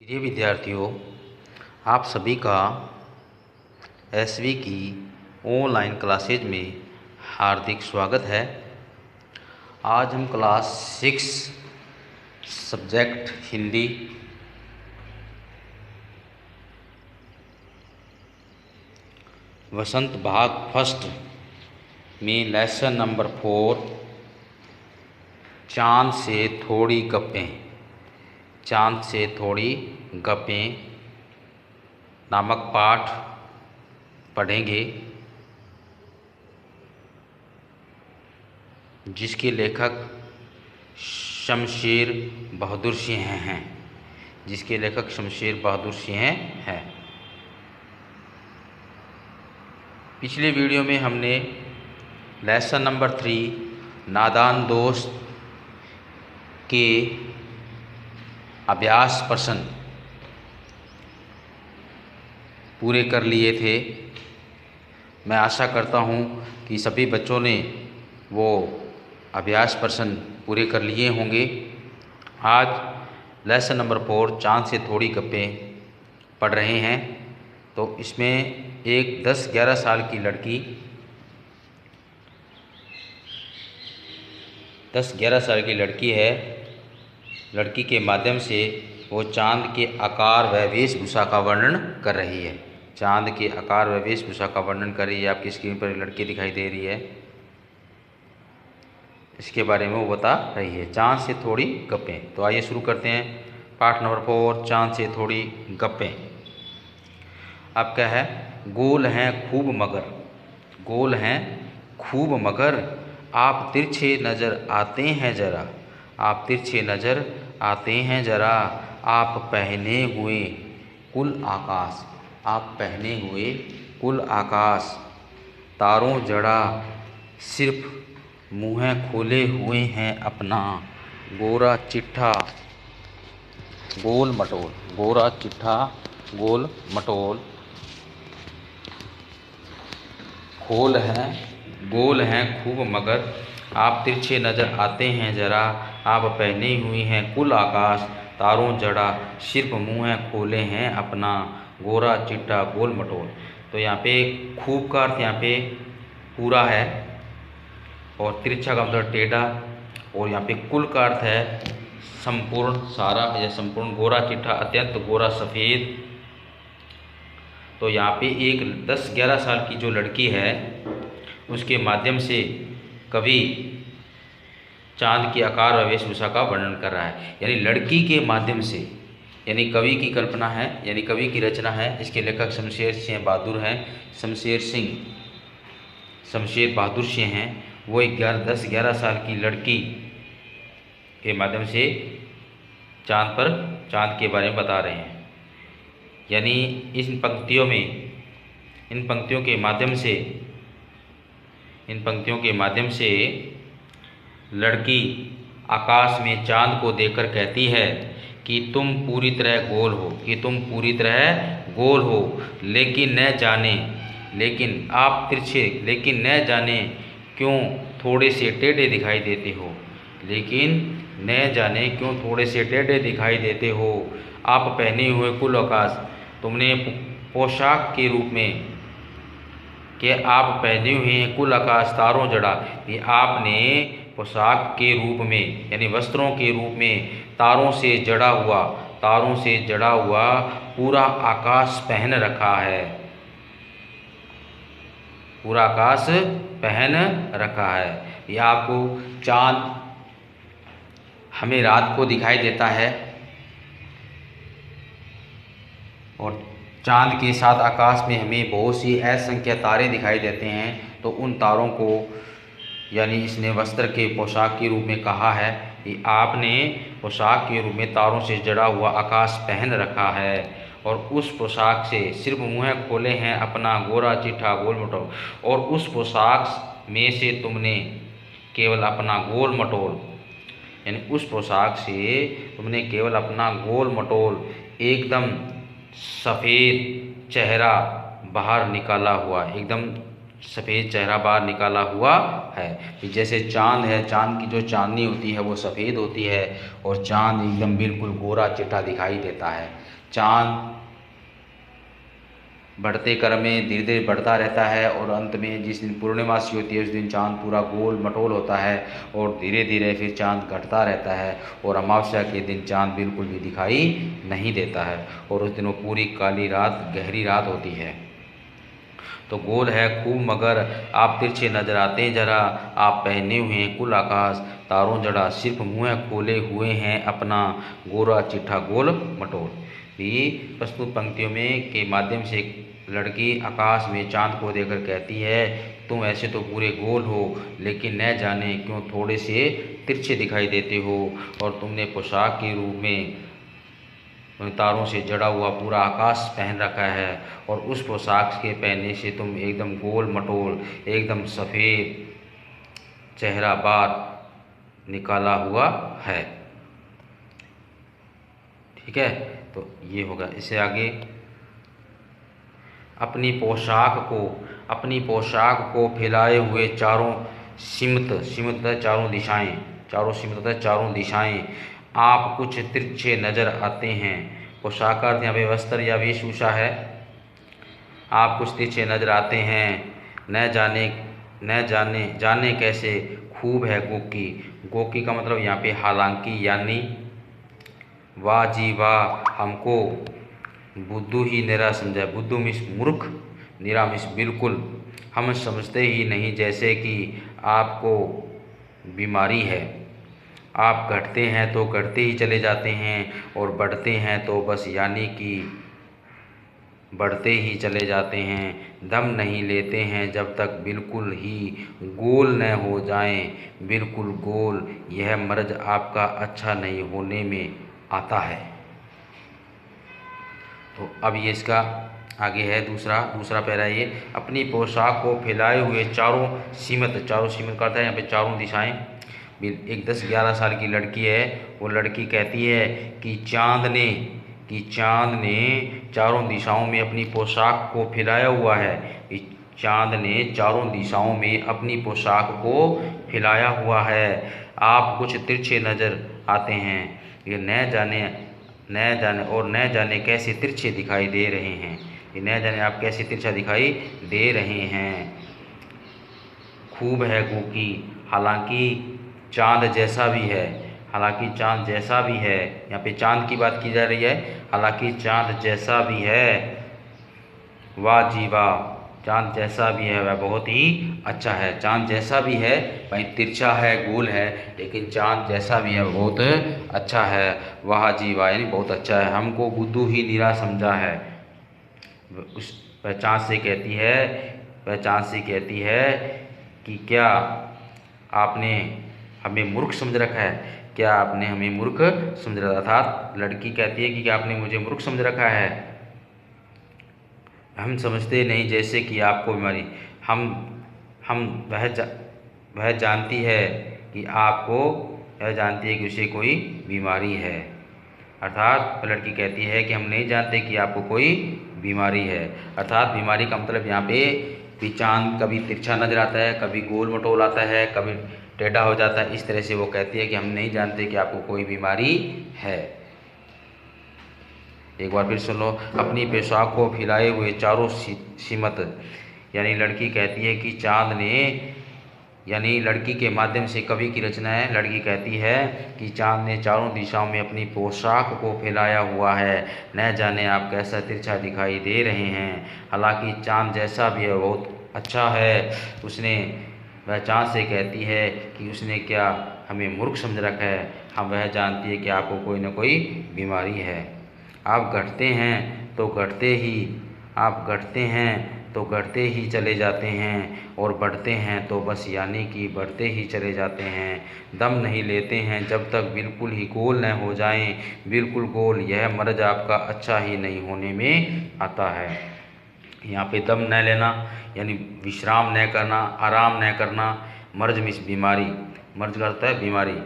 प्रिय विद्यार्थियों, आप सभी का एसवी की ऑनलाइन क्लासेज में हार्दिक स्वागत है। आज हम क्लास 6 सब्जेक्ट हिंदी वसंत भाग फर्स्ट में लेसन नंबर 4 चाँद से थोड़ी गप्पें नामक पाठ पढ़ेंगे, जिसके लेखक शमशेर बहादुर सिंह हैं। पिछले वीडियो में हमने लेसन नंबर 3 नादान दोस्त के अभ्यास प्रश्न पूरे कर लिए थे। मैं आशा करता हूँ कि सभी बच्चों ने वो अभ्यास प्रश्न पूरे कर लिए होंगे। आज लेसन नंबर 4 चाँद से थोड़ी गप्पें पढ़ रहे हैं। तो इसमें एक 10-11 साल की लड़की है। लड़की के माध्यम से वो चाँद के आकार व वेशभूषा का वर्णन कर रही है। आपकी स्क्रीन पर लड़की दिखाई दे रही है, इसके बारे में वो बता रही है। चाँद से थोड़ी गप्पें। तो आइए शुरू करते हैं। पाठ नंबर 4 चाँद से थोड़ी गप्पें। अब क्या है? गोल हैं खूब मगर आप तिरछे नज़र आते हैं जरा आप पहने हुए कुल आकाश तारों जड़ा सिर्फ मुँह खोले हुए हैं अपना गोरा चिट्ठा गोल मटोल गोल हैं खूब मगर आप तिरछे नज़र आते हैं जरा आप पहने हुए हैं कुल आकाश तारों जड़ा सिर्फ मुँह खोले हैं अपना गोरा चिट्टा गोल मटोल। तो यहाँ पे खूब का अर्थ यहाँ पे पूरा है और तिरछा का मतलब टेढ़ा, और यहाँ पे कुल का अर्थ है संपूर्ण सारा या संपूर्ण। गोरा चिट्ठा अत्यंत गोरा सफ़ेद। तो यहाँ पे एक 10-11 साल की जो लड़की है उसके माध्यम से कवि चाँद के आकार व वेशभूषा का वर्णन कर रहा है। यानी लड़की के माध्यम से, यानी कवि की कल्पना है, यानी कवि की रचना है। इसके लेखक शमशेर बहादुर सिंह हैं। वो 10-11 साल की लड़की के माध्यम से चाँद के बारे में बता रहे हैं। यानी इन पंक्तियों के माध्यम से लड़की आकाश में चाँद को देखकर कहती है कि तुम पूरी तरह गोल हो, लेकिन न जाने क्यों थोड़े से टेढ़े दिखाई देते हो। आप पहने हुए कुल आकाश, तुमने पोशाक के रूप में कि आप पहने हुए हैं कुल आकाश तारों जड़ा। ये आपने पोशाक के रूप में यानी वस्त्रों के रूप में तारों से जड़ा हुआ पूरा आकाश पहन रखा है। यह आपको चाँद हमें रात को दिखाई देता है और चाँद के साथ आकाश में हमें बहुत सी असंख्य तारे दिखाई देते हैं। तो उन तारों को यानी इसने वस्त्र के पोशाक के रूप में कहा है कि आपने पोशाक के रूप में तारों से जड़ा हुआ आकाश पहन रखा है और उस पोशाक से सिर्फ मुँह खोले हैं अपना गोरा चिट्ठा गोल मटोल। और उस पोशाक में से तुमने केवल अपना गोल मटोल, यानी उस पोशाक से तुमने केवल अपना गोल मटोल एकदम सफ़ेद चेहरा बाहर निकाला हुआ, एकदम सफ़ेद चेहरा बाहर निकाला हुआ है। कि जैसे चाँद है, चाँद की जो चांदनी होती है वो सफ़ेद होती है और चाँद एकदम बिल्कुल गोरा चिट्टा दिखाई देता है। चाँद बढ़ते क्रम में धीरे धीरे बढ़ता रहता है और अंत में जिस दिन पूर्णिमासी होती है उस दिन चाँद पूरा गोल मटोल होता है और धीरे धीरे फिर चाँद घटता रहता है और अमावस्या के दिन चाँद बिल्कुल भी दिखाई नहीं देता है और उस दिन वो पूरी काली रात, गहरी रात होती है। तो गोल है खूब मगर आप तिरछे नजर आते हैं जरा, आप पहने हुए हैं कुल आकाश तारों जड़ा, सिर्फ मुँह खोले हुए हैं अपना गोरा चिट्ठा गोल मटोल। ये प्रस्तुत पंक्तियों में के माध्यम से लड़की आकाश में चांद को देखकर कहती है, तुम ऐसे तो पूरे गोल हो लेकिन न जाने क्यों थोड़े से तिरछे दिखाई देते हो और तुमने पोशाक के रूप में तारों से जड़ा हुआ पूरा आकाश पहन रखा है और उस पोशाक के पहनने से तुम एकदम गोल मटोल, एकदम सफ़ेद चेहरा बार निकाला हुआ है। ठीक है, तो ये होगा। इससे आगे अपनी पोशाक को फैलाए हुए चारों सिमत चारों दिशाएं, चारों सिमत चारों दिशाएं आप कुछ तिरछे नजर आते हैं। पोशाक का अर्थ यहाँ पे वस्त्र या वेशभूषा है। आप कुछ तिरछे नजर आते हैं, जाने कैसे खूब है गोकी का मतलब यहाँ पे हालांकि यानी वाह जी वाह, हमको बुद्धू ही निरा समझा। बुद्धू मिस मूर्ख, निरा मिस बिल्कुल, हम समझते ही नहीं जैसे कि आपको बीमारी है। आप घटते हैं तो घटते ही चले जाते हैं और बढ़ते हैं तो बस यानी कि बढ़ते ही चले जाते हैं। दम नहीं लेते हैं जब तक बिल्कुल ही गोल न हो जाएं, बिल्कुल गोल। यह मर्ज आपका अच्छा नहीं होने में आता है। तो अब ये इसका आगे है दूसरा पैरा। ये अपनी पोशाक को फैलाए हुए चारों सीमत करता है यहाँ पे चारों दिशाएं। एक 10-11 साल की लड़की है, वो लड़की कहती है कि चांद ने चारों दिशाओं में अपनी पोशाक को फैलाया हुआ है। चांद ने चारों दिशाओं में अपनी पोशाक को फैलाया हुआ है। आप कुछ तिरछे नजर आते हैं, ये न जाने कैसे तिरछे दिखाई दे रहे हैं। ये न जाने आप कैसे तिरछा दिखाई दे रहे हैं। खूब है गोकी, हालांकि चांद जैसा भी है। हालांकि चांद जैसा भी है, यहाँ पे चांद की बात की जा रही है। हालांकि चांद जैसा भी है, वाह जी वाह, चांद जैसा भी है वह बहुत ही अच्छा है। चांद जैसा भी है, भाई तिरछा है, गोल है, लेकिन चांद जैसा भी है बहुत अच्छा है। वाह जी वाह यानी बहुत अच्छा है, हमको बुद्धू ही निरा समझा है। उस पहचान से कहती है कि क्या आपने हमें मूर्ख समझ रखा है। क्या आपने हमें मूर्ख समझ रखा था। लड़की कहती है कि क्या आपने मुझे मूर्ख समझ रखा है। हम समझते नहीं जैसे कि आपको बीमारी। वह जानती है कि उसे कोई बीमारी है। अर्थात लड़की कहती है कि हम नहीं जानते कि आपको कोई बीमारी है। अर्थात बीमारी का मतलब यहाँ पे चांद कभी तिरछा नजर आता है, कभी गोल मटोल आता है, कभी टेढ़ा हो जाता है। इस तरह से वो कहती है कि हम नहीं जानते कि आपको कोई बीमारी है। एक बार फिर सुन लो। अपनी पोशाक को फैलाए हुए चारों सिमत, यानी लड़की कहती है कि चांद ने, यानी लड़की के माध्यम से कवि की रचना है। लड़की कहती है कि चांद ने चारों दिशाओं में अपनी पोशाक को फैलाया हुआ है, न जाने आप कैसा तिरछा दिखाई दे रहे हैं। हालांकि चांद जैसा भी है बहुत अच्छा है। वह चांद से कहती है कि उसने क्या हमें मूर्ख समझ रखा है। हम वह जानती है कि आपको कोई न कोई बीमारी है। आप घटते हैं तो घटते ही चले जाते हैं और बढ़ते हैं तो बस यानी कि बढ़ते ही चले जाते हैं। दम नहीं लेते हैं जब तक बिल्कुल ही गोल न हो जाएं, बिल्कुल गोल। यह मर्ज आपका अच्छा ही नहीं होने में आता है। यहाँ पे दम न लेना यानी विश्राम न करना, आराम न करना। मर्ज मीन्स बीमारी, मर्ज करता है बीमारी।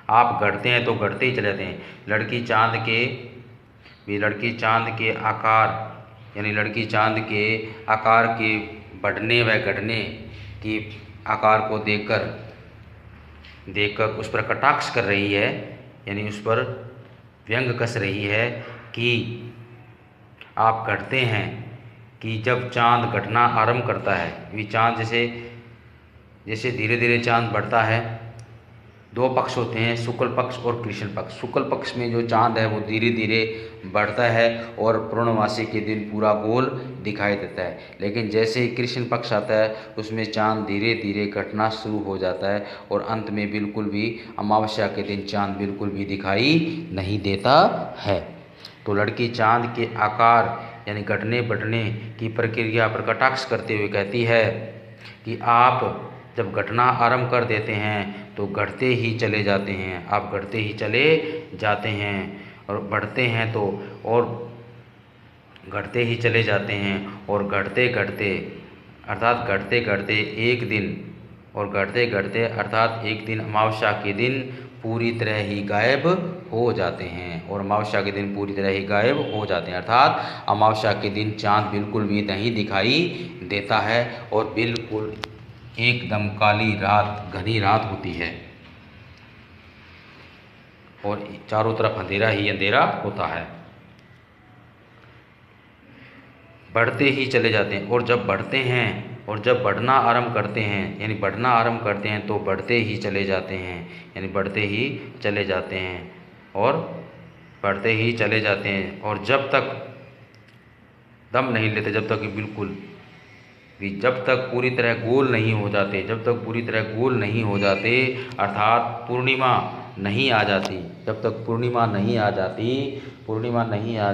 आप घटते हैं तो घटते ही चले जाते हैं। लड़की चांद के आकार यानी लड़की चांद के आकार के बढ़ने व घटने की आकार को देखकर उस पर कटाक्ष कर रही है, यानी उस पर व्यंग कस रही है कि आप घटते हैं कि जब चांद घटना आरंभ करता है, ये चांद जैसे धीरे धीरे चांद बढ़ता है। दो पक्ष होते हैं, शुक्ल पक्ष और कृष्ण पक्ष। शुक्ल पक्ष में जो चांद है वो धीरे धीरे बढ़ता है और पूर्णमासी के दिन पूरा गोल दिखाई देता है। लेकिन जैसे ही कृष्ण पक्ष आता है उसमें चांद धीरे धीरे घटना शुरू हो जाता है और अंत में बिल्कुल भी अमावस्या के दिन चांद बिल्कुल भी दिखाई नहीं देता है। तो लड़की चांद के आकार यानी घटने बढ़ने की प्रक्रिया पर कटाक्ष करते हुए कहती है कि आप जब घटना आरंभ कर देते हैं तो घटते ही चले जाते हैं, आप घटते ही चले जाते हैं और बढ़ते हैं तो और घटते ही चले जाते हैं और घटते घटते अर्थात घटते घटते एक दिन और घटते घटते अर्थात एक दिन अमावस्या के दिन पूरी तरह ही गायब हो जाते हैं और अमावस्या के दिन पूरी तरह ही गायब हो जाते हैं। अर्थात अमावस्या के दिन चाँद बिल्कुल भी नहीं दिखाई देता है और बिल्कुल एकदम काली रात, घनी रात होती है और चारों तरफ अंधेरा ही अंधेरा होता है। बढ़ते ही चले जाते हैं और जब बढ़ते हैं और जब बढ़ना आरंभ करते हैं, यानी बढ़ना आरंभ करते हैं तो बढ़ते ही चले जाते हैं, यानी बढ़ते ही चले जाते हैं और बढ़ते ही चले जाते हैं और जब तक दम नहीं लेते, जब तक बिल्कुल भी जब तक पूरी तरह गोल नहीं हो जाते, जब तक पूरी तरह गोल नहीं हो जाते अर्थात पूर्णिमा नहीं आ जाती, जब तक पूर्णिमा नहीं आ जाती, पूर्णिमा नहीं आ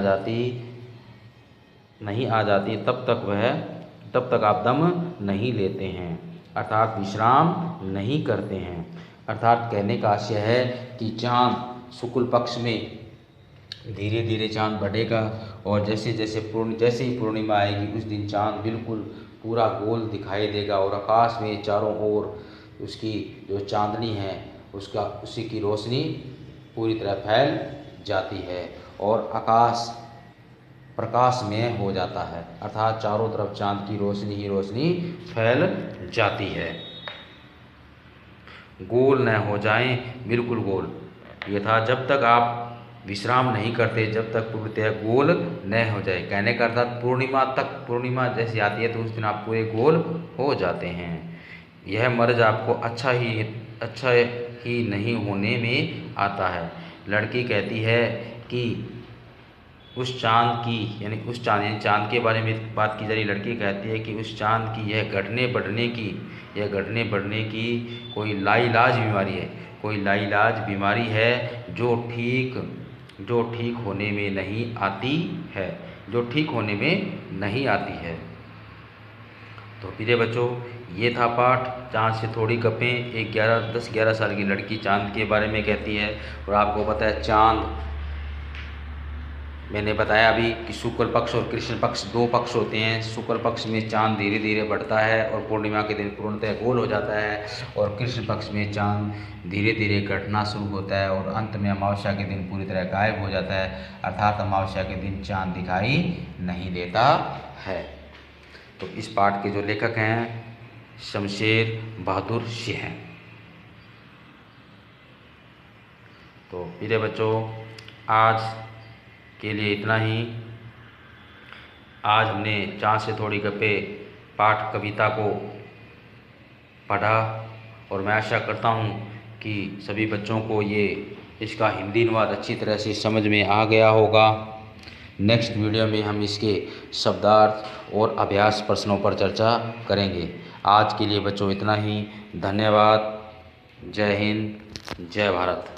जाती तब तक आप दम नहीं लेते हैं अर्थात विश्राम नहीं करते हैं। अर्थात कहने का आशय है कि चाँद शुक्ल पक्ष में धीरे धीरे चाँद बढ़ेगा और जैसे ही पूर्णिमा आएगी उस दिन चाँद बिल्कुल पूरा गोल दिखाई देगा और आकाश में चारों ओर उसकी जो चांदनी है उसी की रोशनी पूरी तरह फैल जाती है और आकाश प्रकाशमय हो जाता है अर्थात चारों तरफ चाँद की रोशनी ही रोशनी फैल जाती है। गोल न हो जाएं, बिल्कुल गोल। यह था जब तक आप विश्राम नहीं करते, जब तक पूर्णतः गोल न हो जाए। कहने का अर्थात पूर्णिमा जैसी आती है तो उस दिन आप पूरे गोल हो जाते हैं। यह मर्ज आपको अच्छा ही नहीं होने में आता है। लड़की कहती है कि उस चाँद की यानी चाँद के बारे में बात की जा रही। लड़की कहती है कि उस चाँद की यह घटने बढ़ने की कोई लाइलाज बीमारी है जो ठीक होने में नहीं आती है। तो प्रिय बच्चों, ये था पाठ चाँद से थोड़ी गपें। एक 10-11 साल की लड़की चाँद के बारे में कहती है और आपको पता है चाँद, मैंने बताया अभी कि शुक्ल पक्ष और कृष्ण पक्ष दो पक्ष होते हैं। शुक्ल पक्ष में चाँद धीरे धीरे बढ़ता है और पूर्णिमा के दिन पूर्णतः गोल हो जाता है और कृष्ण पक्ष में चाँद धीरे धीरे घटना शुरू होता है और अंत में अमावस्या के दिन पूरी तरह गायब हो जाता है अर्थात अमावस्या के दिन चाँद दिखाई नहीं देता है। तो इस पाठ के जो लेखक हैं शमशेर बहादुर सिंह हैं। तो प्रिय बच्चों, आज के लिए इतना ही। आज हमने चाँद से थोड़ी गप्पें पाठ कविता को पढ़ा और मैं आशा करता हूँ कि सभी बच्चों को इसका हिंदी अनुवाद अच्छी तरह से समझ में आ गया होगा। नेक्स्ट वीडियो में हम इसके शब्दार्थ और अभ्यास प्रश्नों पर चर्चा करेंगे। आज के लिए बच्चों इतना ही। धन्यवाद। जय हिंद, जय भारत।